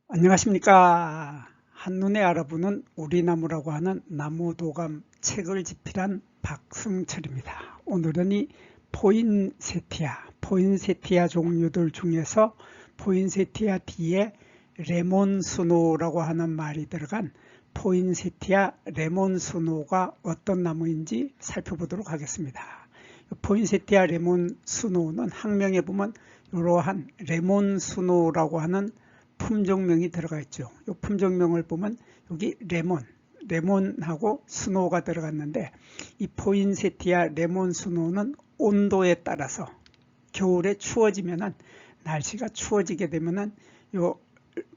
안녕하십니까. 한눈에 알아보는 우리나무라고 하는 나무도감 책을 집필한 박승철입니다. 오늘은 이 포인세티아 종류들 중에서 포인세티아 뒤에 레몬스노우라고 하는 말이 들어간 포인세티아 레몬스노우가 어떤 나무인지 살펴보도록 하겠습니다. 포인세티아 레몬스노우는 학명에 보면 이러한 레몬스노우라고 하는 품종명이 들어가 있죠. 이 품종명을 보면 여기 레몬하고 스노우가 들어갔는데, 이 포인세티아 레몬 스노우는 온도에 따라서 겨울에 추워지면은, 날씨가 추워지게 되면은 요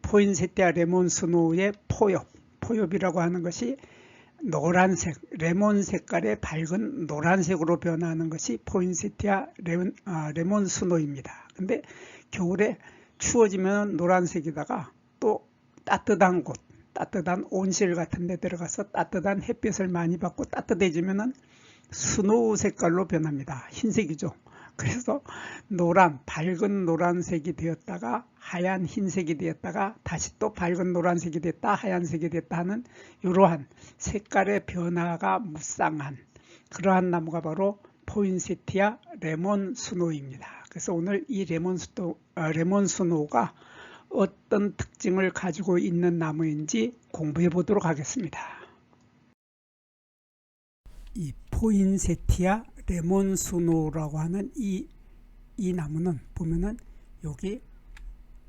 포인세티아 레몬 스노우의 포엽이라고 하는 것이 노란색, 레몬 색깔의 밝은 노란색으로 변하는 것이 포인세티아 레몬 스노우입니다. 근데 겨울에 추워지면 노란색이다가 또 따뜻한 곳, 따뜻한 온실 같은 데 들어가서 따뜻한 햇빛을 많이 받고 따뜻해지면 스노우 색깔로 변합니다. 흰색이죠. 그래서 밝은 노란색이 되었다가 하얀 흰색이 되었다가 다시 또 밝은 노란색이 됐다 하얀색이 됐다 하는 이러한 색깔의 변화가 무쌍한 그러한 나무가 바로 포인세티아 레몬 스노우입니다. 그래서 오늘 이 레몬 스노우가 어떤 특징을 가지고 있는 나무인지 공부해 보도록 하겠습니다. 이 포인세티아 레몬 스노우라고 하는 이 나무는 보면은 여기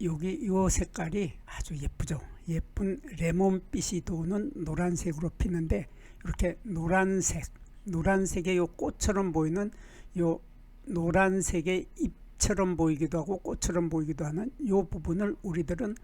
요 색깔이 아주 예쁘죠. 예쁜 레몬빛이 도는 노란색으로 피는데, 이렇게 노란색의 요 꽃처럼 보이는 요 노란색의 잎처럼 보이기도 하고 꽃처럼 보이기도 하는 요 부분을 우리들은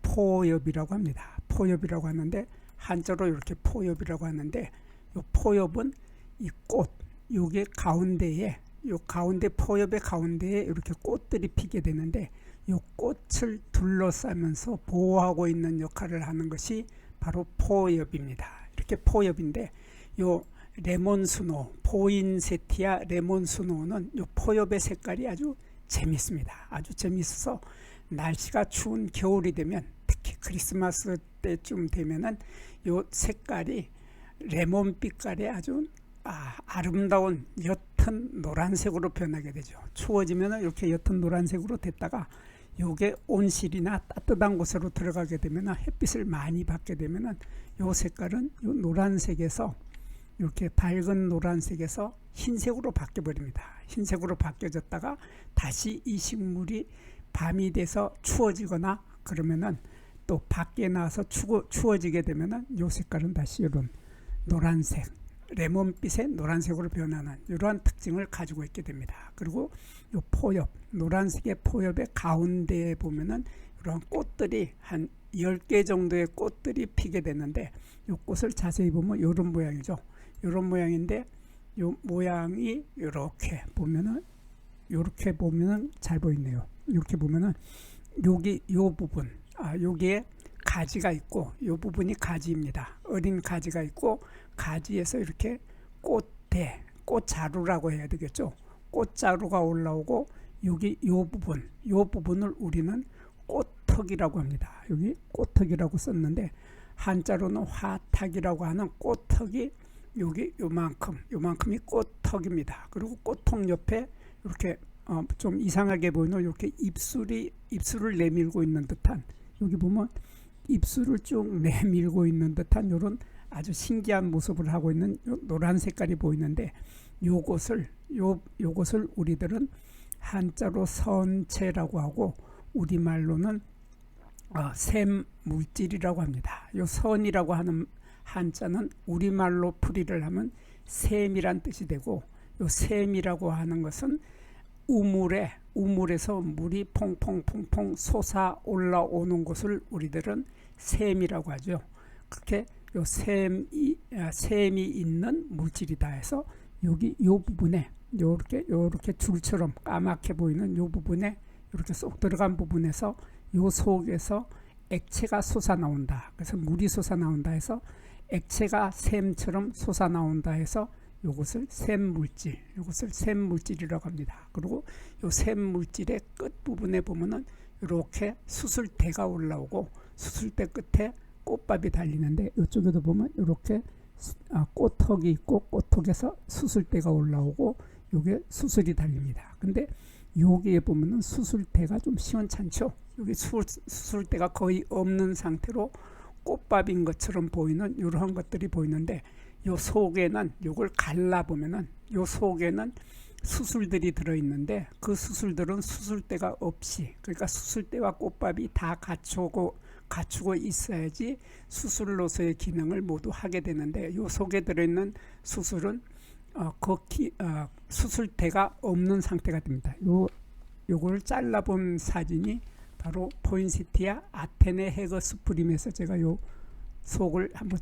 포엽이라고 합니다. 포엽이라고 하는데, 한자로 이렇게 포엽이라고 하는데, 요 포엽은 이 꽃, 요게 가운데에, 요 가운데 포엽의 가운데에 이렇게 꽃들이 피게 되는데, 요 꽃을 둘러싸면서 보호하고 있는 역할을 하는 것이 바로 포엽입니다. 이렇게 포엽인데, 요 레몬스노우, 포인세티아 레몬스노우는 요 포엽의 색깔이 아주 재밌습니다. 아주 재밌어서 날씨가 추운 겨울이 되면, 특히 크리스마스 때쯤 되면은 요 색깔이 레몬빛깔의 아주 아름다운 옅은 노란색으로 변하게 되죠. 추워지면 이렇게 옅은 노란색으로 됐다가 요게 온실이나 따뜻한 곳으로 들어가게 되면, 햇빛을 많이 받게 되면 요 색깔은 요 노란색에서 이렇게 밝은 노란색에서 흰색으로 바뀌어 버립니다. 흰색으로 바뀌어졌다가 다시 이 식물이 밤이 돼서 추워지거나 그러면은 또 밖에 나와서 추워지게 되면은 요 색깔은 다시 이런 노란색, 레몬빛의 노란색으로 변하는 이러한 특징을 가지고 있게 됩니다. 그리고 이 포엽, 노란색의 포엽의 가운데에 보면은 이러한 꽃들이 한 10개 정도의 꽃들이 피게 되는데, 이 꽃을 자세히 보면 이런 모양이죠. 이런 모양인데, 이 모양이 이렇게 보면은 잘 보이네요. 이렇게 보면은 요 부분, 여기에 가지가 있고, 이 부분이 가지입니다. 어린 가지가 있고, 가지에서 이렇게 꽃자루라고 해야 되겠죠. 꽃자루가 올라오고, 여기 요 부분을 우리는 꽃턱이라고 합니다. 여기 꽃턱이라고 썼는데, 한자로는 화탁이라고 하는 꽃턱이 여기 요만큼이 꽃턱입니다. 그리고 꽃턱 옆에 이렇게 좀 이상하게 보이는 이렇게 입술을 내밀고 있는 듯한, 여기 보면 입술을 쭉 내밀고 있는 듯한 이런 아주 신기한 모습을 하고 있는 노란 색깔이 보이는데, 요것을 우리들은 한자로 선체라고 하고 우리말로는 샘물질이라고 합니다. 요 선이라고 하는 한자는 우리말로 풀이를 하면 샘이란 뜻이 되고, 요 샘이라고 하는 것은 우물에서 물이 퐁퐁 솟아 올라오는 것을 우리들은 샘이라고 하죠. 그렇게 요 샘이 있는 물질이다 해서 여기 요 부분에 요렇게 줄처럼 까맣게 보이는 요 부분에 이렇게 쏙 들어간 부분에서 요 속에서 액체가 솟아나온다. 그래서 물이 솟아나온다 해서 액체가 샘처럼 솟아나온다 해서 이것을 샘물질이라고 합니다. 그리고 이 샘물질의 끝부분에 보면은 이렇게 수술대가 올라오고, 수술대 끝에 꽃밥이 달리는데 이쪽에도 보면 이렇게 꽃턱이 있고 꽃턱에서 수술대가 올라오고 요게 수술이 달립니다. 근데 여기에 보면은 수술대가 좀 시원찮죠. 여기 수술대가 거의 없는 상태로 꽃밥인 것처럼 보이는 이러한 것들이 보이는데 요 속에는 요걸 갈라보면은 요 속에는 수술들이 들어있는데 그 수술들은 수술대가 없이, 그러니까 수술대와 꽃밥이 다 갖추고 있어야지 수술로서의 기능을 모두 하게 되는데 요 속에 들어있는 수술은 수술대가 없는 상태가 됩니다. 요걸 잘라본 사진이 바로 포인세티아 아테네 헤거스프림에서 제가 요 속을 한번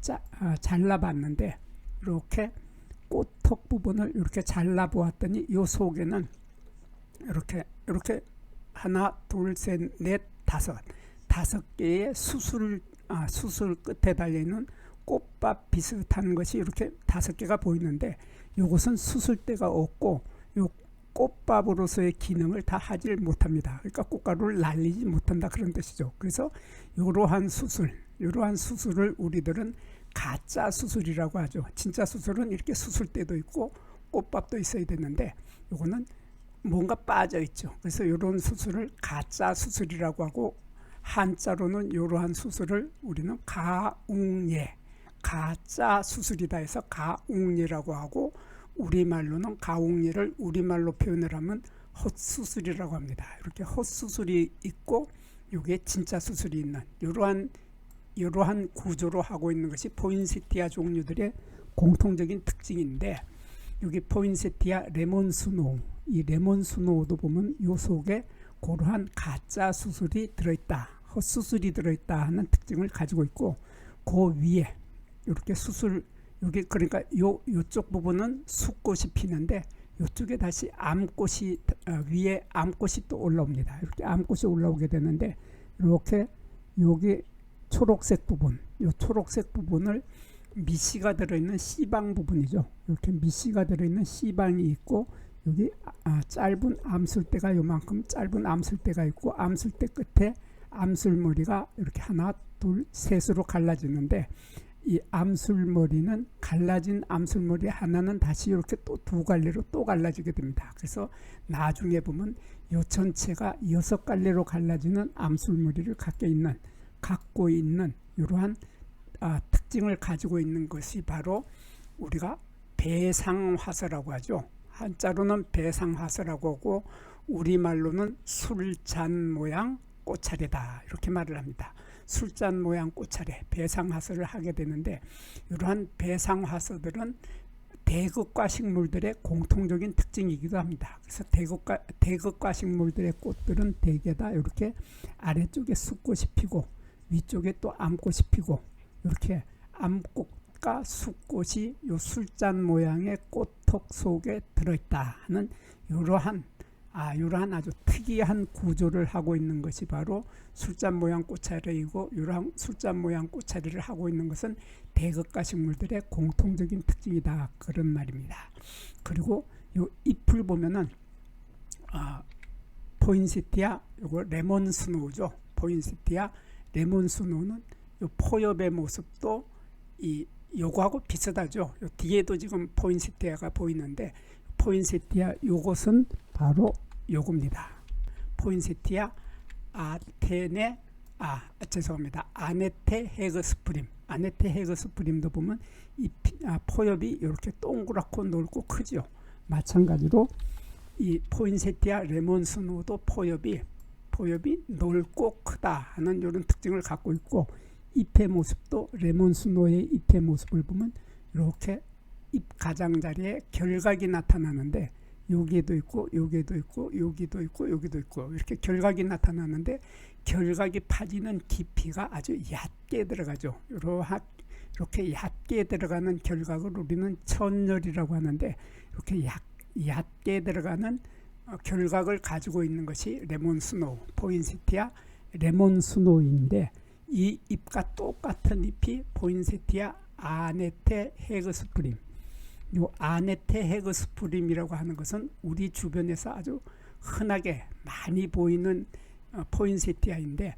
잘라봤는데 이렇게 꽃턱 부분을 이렇게 잘라보았더니 요 속에는 이렇게 하나, 둘, 셋, 넷, 다섯 개의 수술 끝에 달려있는 꽃밥 비슷한 것이 이렇게 5개가 보이는데 이것은 수술대가 없고 요 꽃밥으로서의 기능을 다 하질 못합니다. 그러니까 꽃가루를 날리지 못한다 그런 뜻이죠. 그래서 이러한 수술을 우리들은 가짜 수술이라고 하죠. 진짜 수술은 이렇게 수술대도 있고 꽃밥도 있어야 되는데 이거는 뭔가 빠져 있죠. 그래서 이런 수술을 가짜 수술이라고 하고 한자로는 이러한 수술을 우리는 가웅예, 가짜 수술이다 해서 가웅예라고 하고 우리말로는 가웅예를 우리말로 표현을 하면 헛수술이라고 합니다. 이렇게 헛수술이 있고 이게 진짜 수술이 있는 이러한 구조로 하고 있는 것이 포인세티아 종류들의 공통적인 특징인데 여기 포인세티아 레몬스노우, 이 레몬스노우도 보면 요 속에 그러한 가짜 수술이 들어있다, 헛수술이 들어있다 하는 특징을 가지고 있고 그 위에 이렇게 여기 그러니까 요쪽 부분은 수꽃이 피는데 요쪽에 다시 암꽃이 위에 암꽃이 또 올라옵니다. 이렇게 암꽃이 올라오게 되는데 이렇게 여기 초록색 부분, 이 초록색 부분을 미씨가 들어있는 씨방 부분이죠. 이렇게 미씨가 들어있는 씨방이 있고 여기 짧은 암술대가 요만큼 짧은 암술대가 있고 암술대 끝에 암술머리가 이렇게 하나, 둘, 셋으로 갈라지는데 이 암술머리는 갈라진 암술머리 하나는 다시 이렇게 또 두 갈래로 또 갈라지게 됩니다. 그래서 나중에 보면 이 전체가 6갈래로 갈라지는 암술머리를 갖고 있는 이러한 특징을 가지고 있는 것이 바로 우리가 배상화서라고 하죠. 한자로는 배상화서라고 하고 우리말로는 술잔 모양 꽃차례다 이렇게 말을 합니다. 술잔 모양 꽃차례, 배상화서를 하게 되는데 이러한 배상화서들은 대극과 식물들의 공통적인 특징이기도 합니다. 그래서 대극과 식물들의 꽃들은 대개 다 이렇게 아래쪽에 수꽃이 피고 위쪽에 또 암꽃이 피고 이렇게 암꽃과 수꽃이 요 술잔 모양의 꽃턱 속에 들어있다 하는 이러한 아주 특이한 구조를 하고 있는 것이 바로 술잔 모양 꽃차례이고 이러한 술잔 모양 꽃차례를 하고 있는 것은 대극과 식물들의 공통적인 특징이다 그런 말입니다. 그리고 요 잎을 보면은 포인세티아 요거 레몬스노우죠. 포인세티아 레몬스노우는 요 포엽의 모습도 요거하고 비슷하죠. 요 뒤에도 지금 포인세티아가 보이는데 포인세티아 요것은 바로 요겁니다. 포인세티아 아테네 아네테 헤그스프림. 아네테 헤그스프림도 보면 이 포엽이 이렇게 동그랗고 넓고 크죠. 마찬가지로 이 포인세티아 레몬스노우도 포엽이 넓고 크다 하는 이런 특징을 갖고 있고 잎의 모습도 레몬스노우의 잎의 모습을 보면 이렇게 잎 가장자리에 결각이 나타나는데 여기에도 있고 여기에도 있고 여기도 있고 여기도 있고 이렇게 결각이 나타나는데 결각이 파지는 깊이가 아주 얕게 들어가죠. 이렇게 얕게 들어가는 결각을 우리는 천열이라고 하는데 이렇게 얕게 들어가는 결각을 가지고 있는 것이 레몬스노우, 포인세티아 레몬스노우인데 이 잎과 똑같은 잎이 포인세티아 아네테 헤그스프림. 요 아네테 헤그스프림이라고 하는 것은 우리 주변에서 아주 흔하게 많이 보이는 포인세티아인데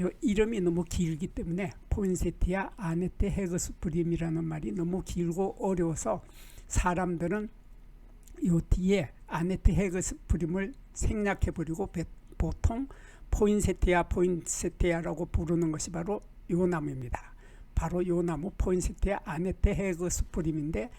요 이름이 너무 길기 때문에 포인세티아 아네테 헤그스프림이라는 말이 너무 길고 어려워서 사람들은 요 뒤에 아네테 헤그스프림을 생략해버리고 보통 포인세티아라고 부르는 것이 바로 요 나무입니다. 바로 요 나무 포인세티아 아네테 헤그스프림인데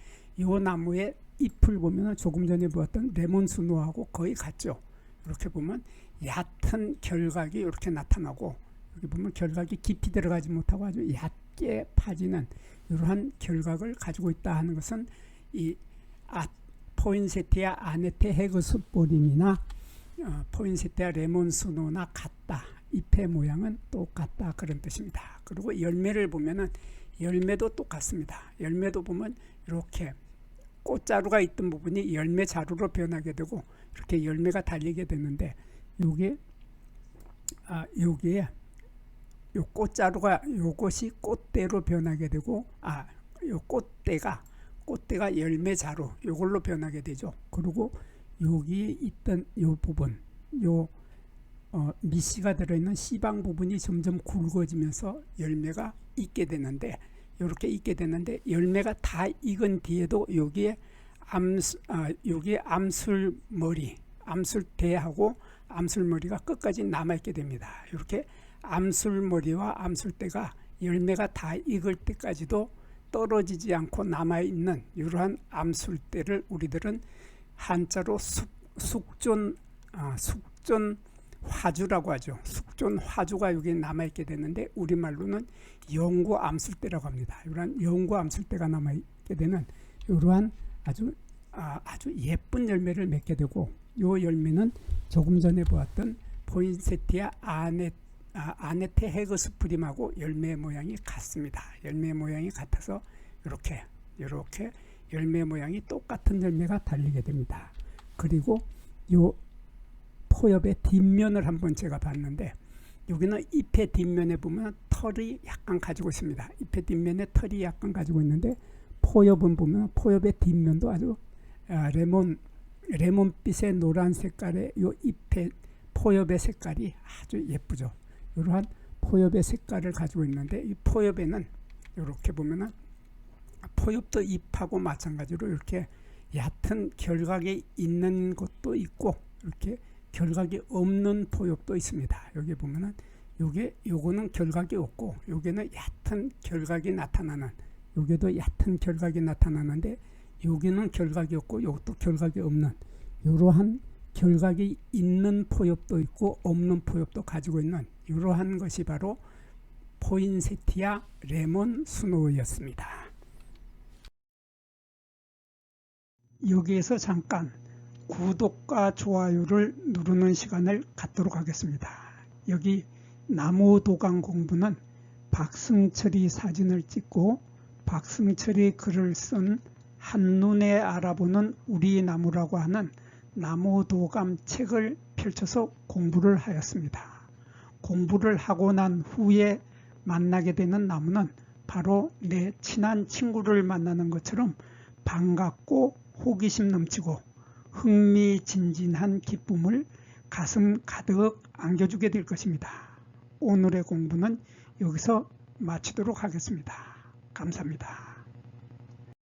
요 나무의 잎을 보면 조금 전에 보았던 레몬스노하고 거의 같죠. 이렇게 보면 얕은 결각이 이렇게 나타나고, 여기 보면 결각이 깊이 들어가지 못하고 아주 얕게 파지는 이러한 결각을 가지고 있다 하는 것은 이 포인세티아 아네테 헤그스포림이나 포인세티아 레몬스노나 같다. 잎의 모양은 똑같다, 그런 뜻입니다. 그리고 열매를 보면은 열매도 똑같습니다. 열매도 보면 이렇게 꽃자루가 있던 부분이 열매 자루로 변하게 되고 이렇게 열매가 달리게 되는데, 여기에 요 꽃자루가 요것이 꽃대로 변하게 되고, 요 꽃대가 열매 자루 요걸로 변하게 되죠. 그리고 여기에 있던 요 부분, 미씨가 들어있는 씨방 부분이 점점 굵어지면서 열매가 있게 되는데, 이렇게 있게 되는데 열매가 다 익은 뒤에도 여기에 암술대하고 암술머리가 끝까지 남아있게 됩니다. 이렇게 암술머리와 암술대가 열매가 다 익을 때까지도 떨어지지 않고 남아있는 이러한 암술대를 우리들은 한자로 숙존 화주라고 하죠. 숙존 화주가 여기 남아있게 되는데 우리말로는 영구 암술대라고 합니다. 이러한 영구 암술대가 남아있게 되는 이러한 아주 예쁜 열매를 맺게 되고, 이 열매는 조금 전에 보았던 포인세티아 아네테 헤그스프림하고 열매 모양이 같습니다. 열매 모양이 같아서 이렇게 열매 모양이 똑같은 열매가 달리게 됩니다. 그리고 요 포엽의 뒷면을 한번 제가 봤는데, 여기는 잎의 뒷면에 보면 털이 약간 가지고 있습니다. 잎의 뒷면에 털이 약간 가지고 있는데, 포엽은 보면 포엽의 뒷면도 아주 레몬빛의 노란 색깔의 요 잎의 포엽의 색깔이 아주 예쁘죠. 이러한 포엽의 색깔을 가지고 있는데, 이 포엽에는 이렇게 보면은 포엽도 잎하고 마찬가지로 이렇게 얕은 결각이 있는 것도 있고 이렇게 결각이 없는 포엽도 있습니다. 여기 보면은 요거는 결각이 없고 여기는 얕은 결각이 나타나는, 여기도 얕은 결각이 나타나는데 여기는 결각이 없고 이것도 결각이 없는, 이러한 결각이 있는 포엽도 있고 없는 포엽도 가지고 있는 이러한 것이 바로 포인세티아 레몬스노였습니다. 여기에서 잠깐 구독과 좋아요를 누르는 시간을 갖도록 하겠습니다. 여기 나무도감 공부는 박승철이 사진을 찍고 박승철이 글을 쓴 한눈에 알아보는 우리 나무라고 하는 나무도감 책을 펼쳐서 공부를 하였습니다. 공부를 하고 난 후에 만나게 되는 나무는 바로 내 친한 친구를 만나는 것처럼 반갑고 호기심 넘치고 흥미진진한 기쁨을 가슴 가득 안겨주게 될 것입니다. 오늘의 공부는 여기서 마치도록 하겠습니다. 감사합니다.